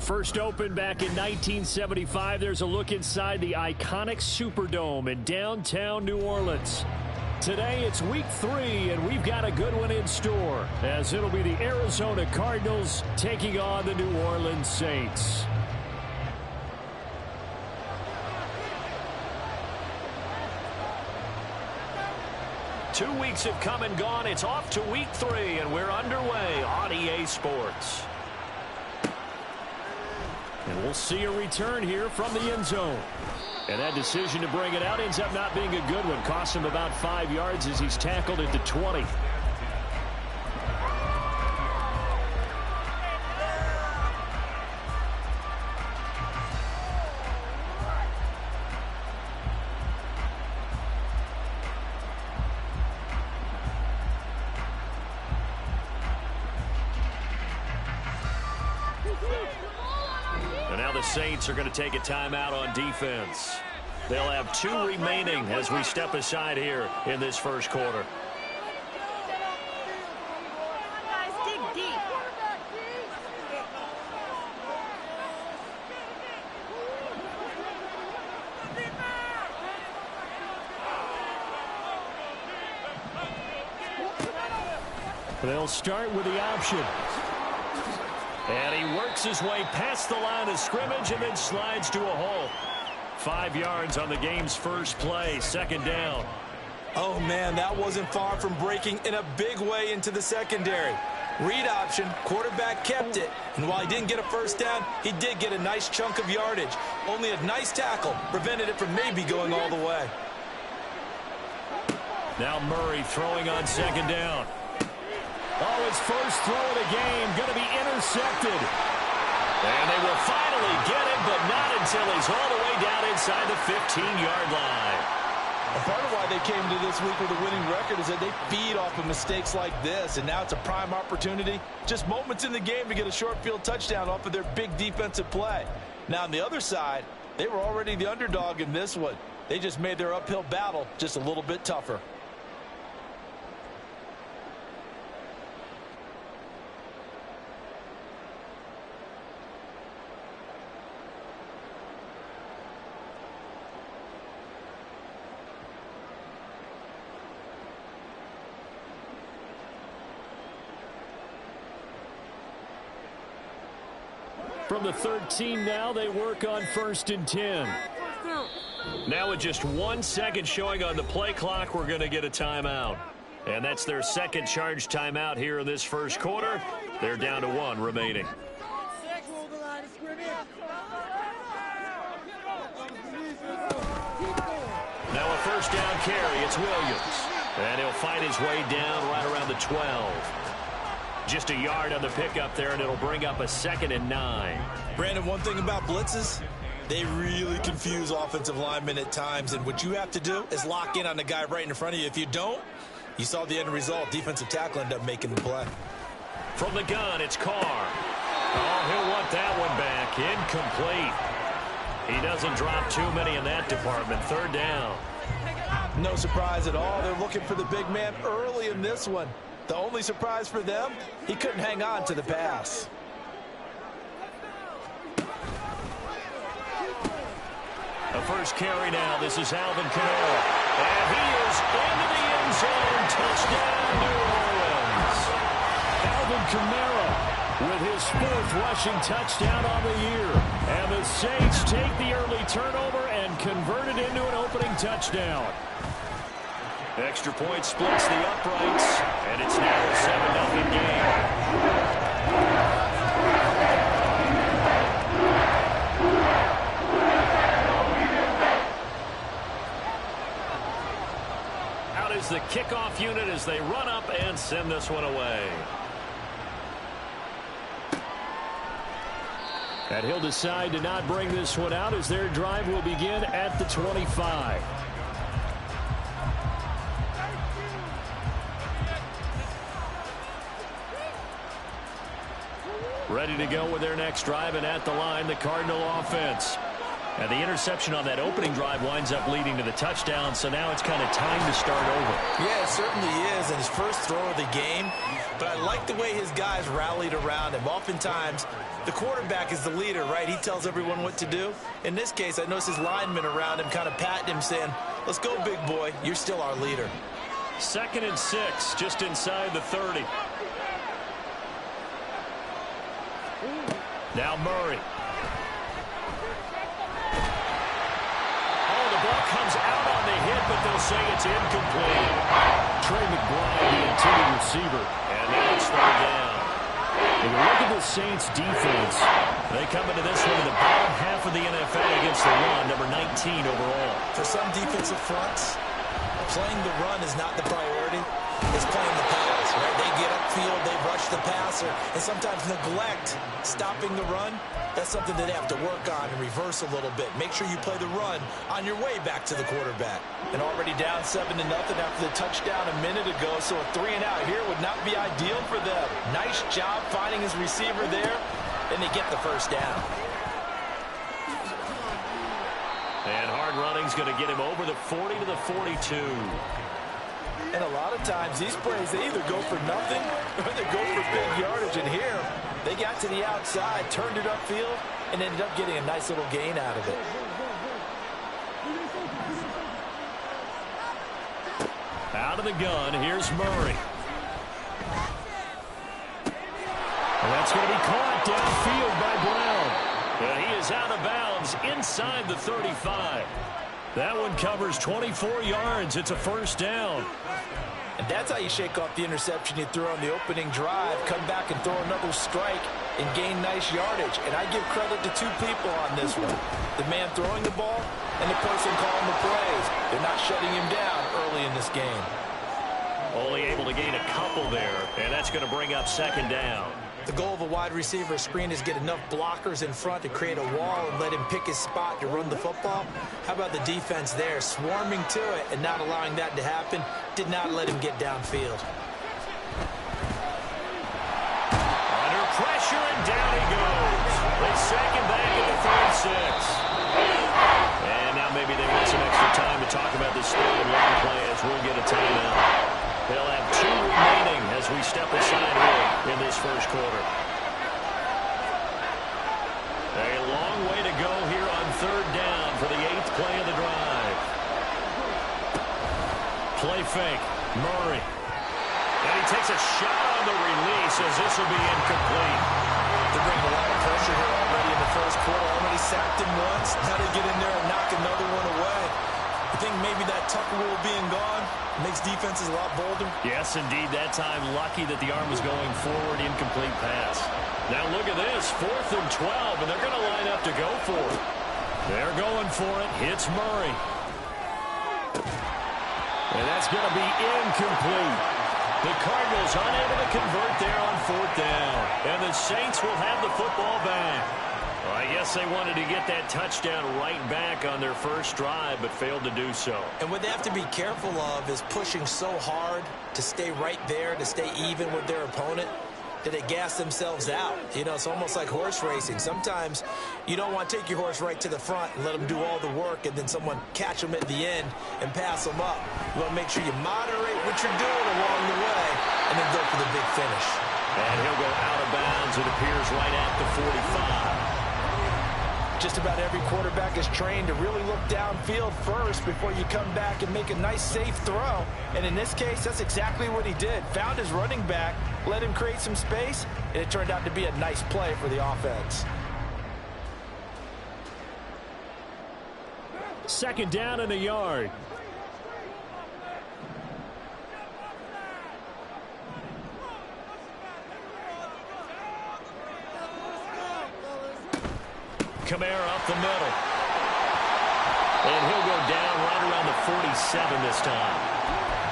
First opened back in 1975, there's a look inside the iconic Superdome in downtown New Orleans. Today it's week 3, and we've got a good one in store, as it'll be the Arizona Cardinals taking on the New Orleans Saints. Two weeks have come and gone. It's off to week 3, and we're underway on EA Sports. And we'll see a return here from the end zone. And that decision to bring it out ends up not being a good one. Costs him about 5 yards as he's tackled at the 20. Saints are going to take a timeout on defense. They'll have 2 remaining as we step aside here in this first quarter. They'll start with the option. And he works his way past the line of scrimmage and then slides to a hole. 5 yards on the game's first play, second down. Oh, man, that wasn't far from breaking in a big way into the secondary. Read option, quarterback kept it. And while he didn't get a first down, he did get a nice chunk of yardage. Only a nice tackle prevented it from maybe going all the way. Now Murray throwing on second down. Oh, his first throw of the game going to be intercepted. And they will finally get him, but not until he's all the way down inside the 15-yard line. A part of why they came to this week with a winning record is that they feed off of mistakes like this, and now it's a prime opportunity. Just moments in the game to get a short field touchdown off of their big defensive play. Now, on the other side, they were already the underdog in this one. They just made their uphill battle just a little bit tougher. From the 13 now, they work on 1st and 10. Now with just 1 second showing on the play clock, we're going to get a timeout. And that's their second charge timeout here in this first quarter. They're down to 1 remaining. Now a first down carry. It's Williams. And he'll fight his way down right around the 12. Just a yard on the pickup there, and it'll bring up a 2nd and 9. Brandon, one thing about blitzes, they really confuse offensive linemen at times, and what you have to do is lock in on the guy right in front of you. If you don't, you saw the end result. Defensive tackle ended up making the play. From the gun, it's Carr. Oh, he'll want that one back. Incomplete. He doesn't drop too many in that department. 3rd down. No surprise at all. They're looking for the big man early in this one. The only surprise for them, he couldn't hang on to the pass. A first carry now. This is Alvin Kamara. And he is into the end zone. Touchdown, New Orleans. Alvin Kamara with his 4th rushing touchdown on the year. And the Saints take the early turnover and convert it into an opening touchdown. Extra point splits the uprights, and it's now a 7-0 game. Out is the kickoff unit as they run up and send this one away. And he'll decide to not bring this one out as their drive will begin at the 25. Ready to go with their next drive, and at the line, the Cardinal offense. And the interception on that opening drive winds up leading to the touchdown, so now it's kind of time to start over. Yeah, it certainly is, and his first throw of the game. But I like the way his guys rallied around him. Oftentimes, the quarterback is the leader, right? He tells everyone what to do. In this case, I noticed his linemen around him kind of patting him, saying, let's go, big boy. You're still our leader. 2nd and 6, just inside the 30. Now Murray. Oh, the ball comes out on the hit, but they'll say it's incomplete. Trey McBride, the intended receiver. And now it's 3rd down. When you look at the Saints defense, they come into this one in the bottom half of the NFL against the run, number 19 overall. For some defensive fronts, playing the run is not the priority. It's playing the pass, right? They get upfield, they rush the passer, and sometimes neglect stopping the run. That's something that they have to work on and reverse a little bit. Make sure you play the run on your way back to the quarterback. And already down 7-0 after the touchdown a minute ago, so a 3-and-out here would not be ideal for them. Nice job finding his receiver there, and they get the first down. And hard running's going to get him over the 40 to the 42. And a lot of times, these plays, they either go for nothing or they go for big yardage. And here, they got to the outside, turned it upfield, and ended up getting a nice little gain out of it. Out of the gun, here's Murray. And that's going to be caught downfield by Brown. And he is out of bounds inside the 35. That one covers 24 yards. It's a first down. And that's how you shake off the interception you threw on the opening drive, come back and throw another strike and gain nice yardage. And I give credit to two people on this one. The man throwing the ball and the person calling the plays. They're not shutting him down early in this game. Only able to gain a couple there, and that's going to bring up 2nd down. The goal of a wide receiver screen is get enough blockers in front to create a wall and let him pick his spot to run the football. How about the defense there, swarming to it and not allowing that to happen? Did not let him get downfield. Under pressure, and down he goes. They sack him back at the 36. And now maybe they want some extra time to talk about this 3rd and long play as we'll get a timeout. They'll have 2 remaining as we step aside here in this first quarter. A long way to go here on 3rd down for the 8th play of the drive. Play fake, Murray. And he takes a shot on the release as this will be incomplete. They're bringing a lot of pressure here already in the first quarter. Already sacked him once. Now they get in there and knock another one away. I think maybe that Tucker rule being gone makes defenses a lot bolder. Yes, indeed. That time, lucky that the arm was going forward. Incomplete pass. Now look at this. 4th and 12, and they're going to line up to go for it. They're going for it. Hits Murray. And that's going to be incomplete. The Cardinals unable to convert there on 4th down. And the Saints will have the football back. Well, I guess they wanted to get that touchdown right back on their first drive, but failed to do so. And what they have to be careful of is pushing so hard to stay right there, to stay even with their opponent, that they gas themselves out. You know, it's almost like horse racing. Sometimes you don't want to take your horse right to the front and let them do all the work, and then someone catch them at the end and pass them up. You want to make sure you moderate what you're doing along the way and then go for the big finish. And he'll go out of bounds, it appears, right at the 45. Just about every quarterback is trained to really look downfield first before you come back and make a nice, safe throw. And in this case, that's exactly what he did. Found his running back, let him create some space, and it turned out to be a nice play for the offense. 2nd down and a yard. Kamara up the middle. And he'll go down right around the 47 this time.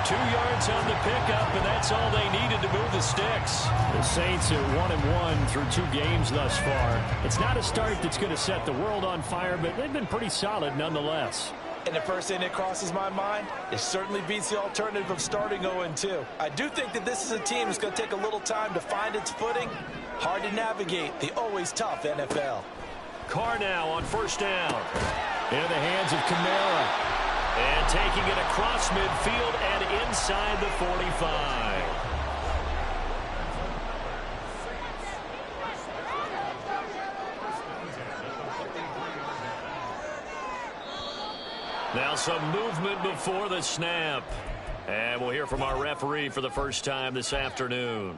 2 yards on the pickup, and that's all they needed to move the sticks. The Saints are 1-1 through 2 games thus far. It's not a start that's going to set the world on fire, but they've been pretty solid nonetheless. And the first thing that crosses my mind, it certainly beats the alternative of starting 0-2. I do think that this is a team that's going to take a little time to find its footing. Hard to navigate the always tough NFL. Carr now on first down. In the hands of Kamara. And taking it across midfield and inside the 45. Now some movement before the snap. And we'll hear from our referee for the first time this afternoon.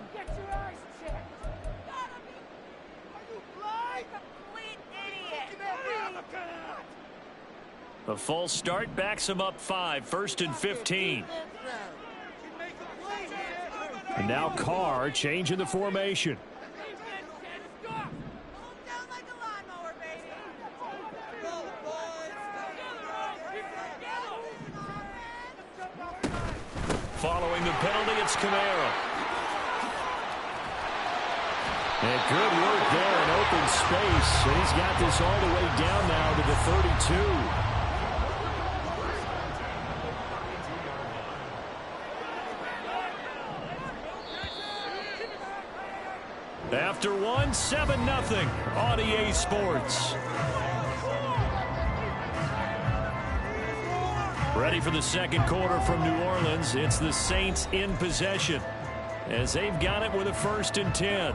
A false start backs him up 5, 1st and 15. And now Carr changing the formation. Following the penalty, it's Kamara. And good work there in open space. And he's got this all the way down now to the 32. After one, 7-0 on EA Sports. Ready for the second quarter from New Orleans. It's the Saints in possession as they've got it with a 1st and 10.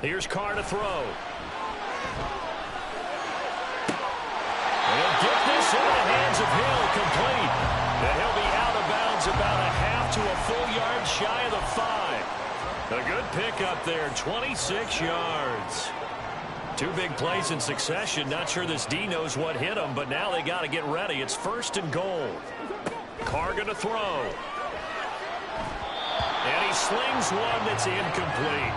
Here's Carr to throw. And he'll get this into the hands of Hill, complete. And he'll be out of bounds about a half to a full yard shy of the 5. A good pickup there, 26 yards. 2 big plays in succession. Not sure this D knows what hit him, but now they got to get ready. It's 1st and goal. Carr going to throw. And he slings one that's incomplete.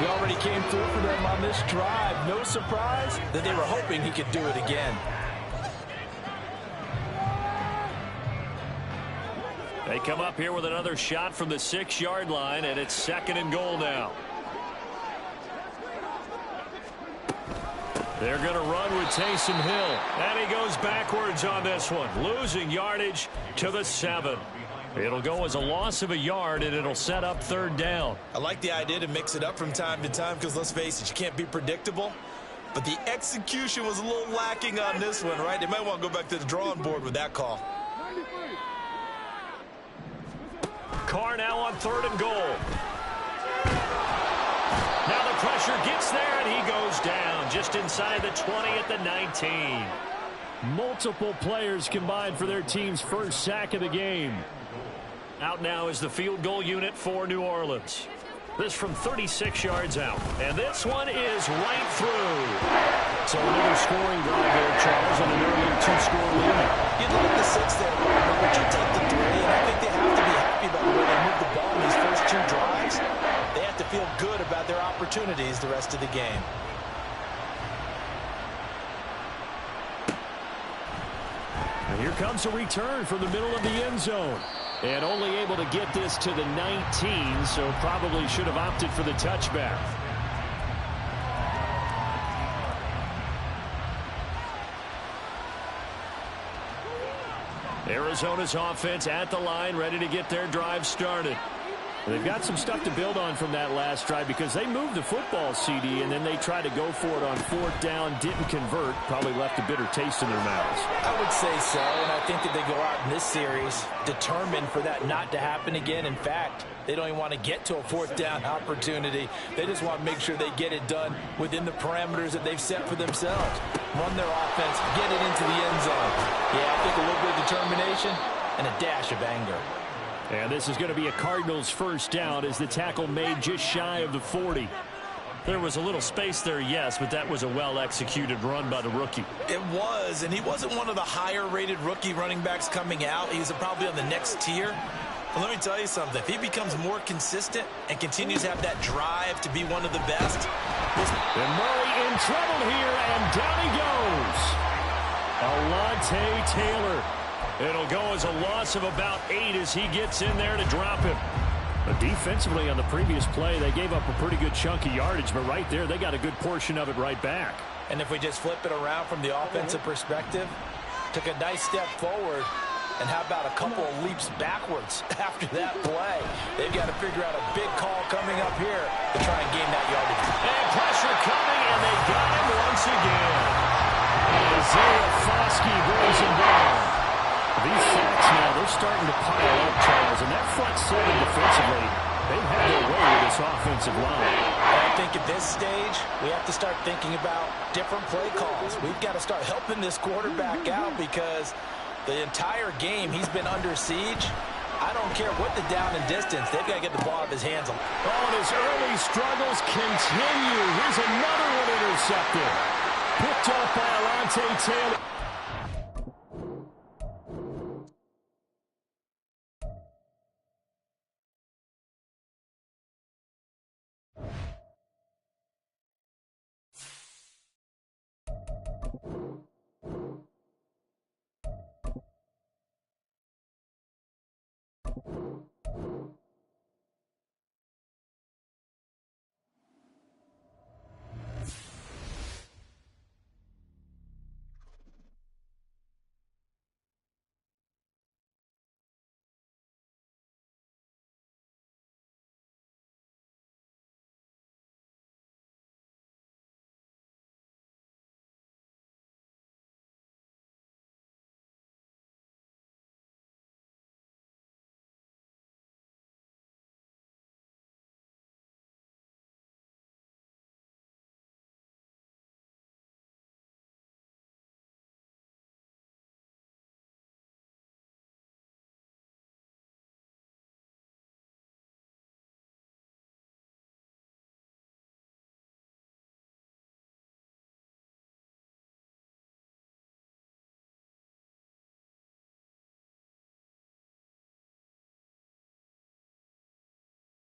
He already came through for them on this drive. No surprise that they were hoping he could do it again. They come up here with another shot from the 6-yard line, and it's 2nd and goal now. They're going to run with Taysom Hill. And he goes backwards on this one, losing yardage to the 7. It'll go as a loss of a yard, and it'll set up 3rd down. I like the idea to mix it up from time to time because, let's face it, you can't be predictable. But the execution was a little lacking on this one, right? They might want to go back to the drawing board with that call. Carr now on 3rd and goal. Now the pressure gets there, and he goes down just inside the 20 at the 19. Multiple players combined for their team's first sack of the game. Out now is the field goal unit for New Orleans. This from 36 yards out. And this one is right through. So another scoring drive there, Charles, and an early 2-score lead. You'd like the 6 there, but you take the 3, and I think they have to be happy about the way they moved the ball in these first 2 drives. They have to feel good about their opportunities the rest of the game. And here comes a return from the middle of the end zone. And only able to get this to the 19, so probably should have opted for the touchback. Arizona's offense at the line, ready to get their drive started. They've got some stuff to build on from that last drive because they moved the football, CD, and then they tried to go for it on 4th down, didn't convert, probably left a bitter taste in their mouths. I would say so, and I think that they go out in this series determined for that not to happen again. In fact, they don't even want to get to a 4th down opportunity. They just want to make sure they get it done within the parameters that they've set for themselves. Run their offense, get it into the end zone. Yeah, I think a little bit of determination and a dash of anger. And this is going to be a Cardinals first down as the tackle made just shy of the 40. There was a little space there, yes, but that was a well-executed run by the rookie. It was, and he wasn't one of the higher-rated rookie running backs coming out. He was probably on the next tier. But let me tell you something. If he becomes more consistent and continues to have that drive to be one of the best. And Murray in trouble here, and down he goes. Alontae Taylor. It'll go as a loss of about 8 as he gets in there to drop him. But defensively on the previous play, they gave up a pretty good chunk of yardage, but right there, they got a good portion of it right back. And if we just flip it around from the offensive perspective, took a nice step forward, and how about a couple of leaps backwards after that play? They've got to figure out a big call coming up here to try and gain that yardage. And pressure coming, and they got him once again. Isaiah Foskey brings him down. These sacks now, they're starting to pile up, Charles, and that front seven defensively, they've had their way with this offensive line. I think at this stage, we have to start thinking about different play calls. We've got to start helping this quarterback out because the entire game he's been under siege. I don't care what the down and distance. They've got to get the ball out of his hands. Oh, and his early struggles continue. Here's another one intercepted. Picked up by Alontae Taylor.